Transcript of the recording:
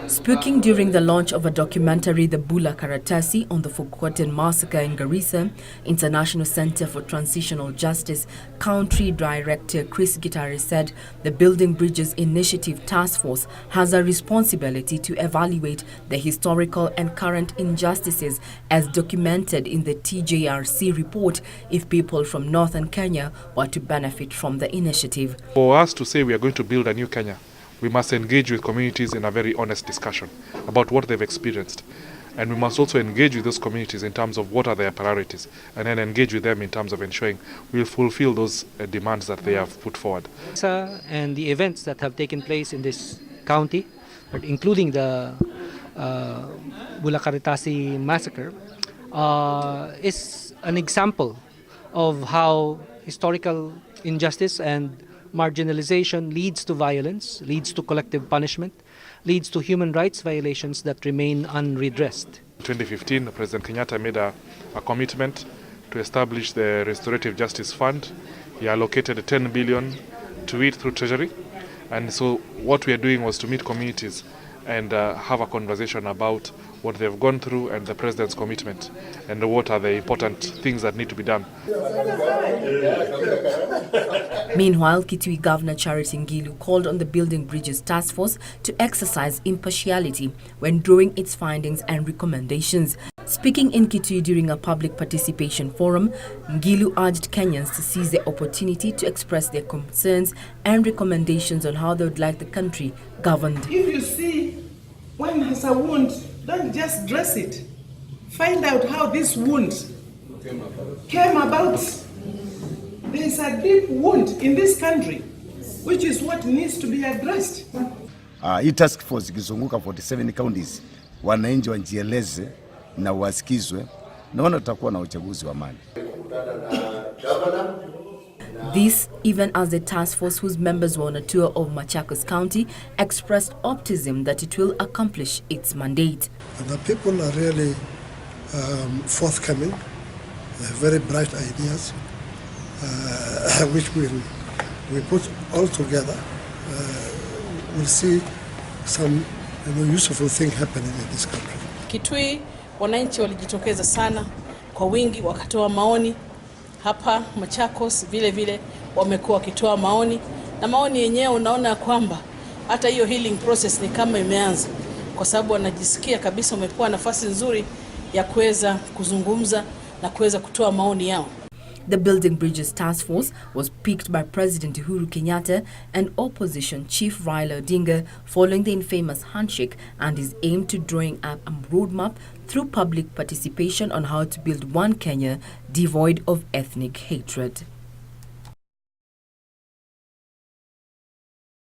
Speaking during the launch of a documentary, The Bula Karatasi, on the Forgotten Massacre in Garissa, International Center for Transitional Justice, Country Director Chris Gitari said the Building Bridges Initiative Task Force has a responsibility to evaluate the historical and current injustices as documented in the TJRC report if people from northern Kenya were to benefit from the initiative. For us to say we are going to build a new Kenya, we must engage with communities in a very honest discussion about what they've experienced. And we must also engage with those communities in terms of what are their priorities, and then engage with them in terms of ensuring we'll fulfill those demands that they have put forward. And the events that have taken place in this county, including the Bula Karatasi massacre, is an example of how historical injustice and marginalization leads to violence, leads to collective punishment, leads to human rights violations that remain unredressed. In 2015, President Kenyatta made a commitment to establish the Restorative Justice Fund. He allocated 10 billion to it through Treasury. And so what we are doing was to meet communities and have a conversation about what they've gone through and the President's commitment and what are the important things that need to be done. Meanwhile, Kitui Governor Charity Ngilu called on the Building Bridges Task Force to exercise impartiality when drawing its findings and recommendations. Speaking in Kitui during a public participation forum, Ngilu urged Kenyans to seize the opportunity to express their concerns and recommendations on how they would like the country governed. If you see one has a wound, don't just dress it. Find out how this wound came about. There is a deep wound in this country, which is what needs to be addressed. Hii task force ikizunguka 47 counties, wananchi wajieleze na wasikizwe, naona tutakuwa na uchaguzi wa amani. This even as the task force, whose members were on a tour of Machakos County, expressed optimism that it will accomplish its mandate. The people are really forthcoming. They have very bright ideas, which we put all together. We'll see some useful thing happening in this country. Kitui, wananchi walijitokeza sana kwa wingi wakatoa maoni. Hapa Machakos vile wamekuwa wakitoa maoni, na maoni yenyewe unaona kwamba hata hiyo healing process ni kama imeanza, kwa sababu wanajisikia kabisa wamekuwa nafasi nzuri ya kuweza kuzungumza na kuweza kutoa maoni yao. The Building Bridges Task Force was picked by President Uhuru Kenyatta and Opposition Chief Raila Odinga following the infamous handshake, and is aimed to drawing up a roadmap through public participation on how to build one Kenya devoid of ethnic hatred.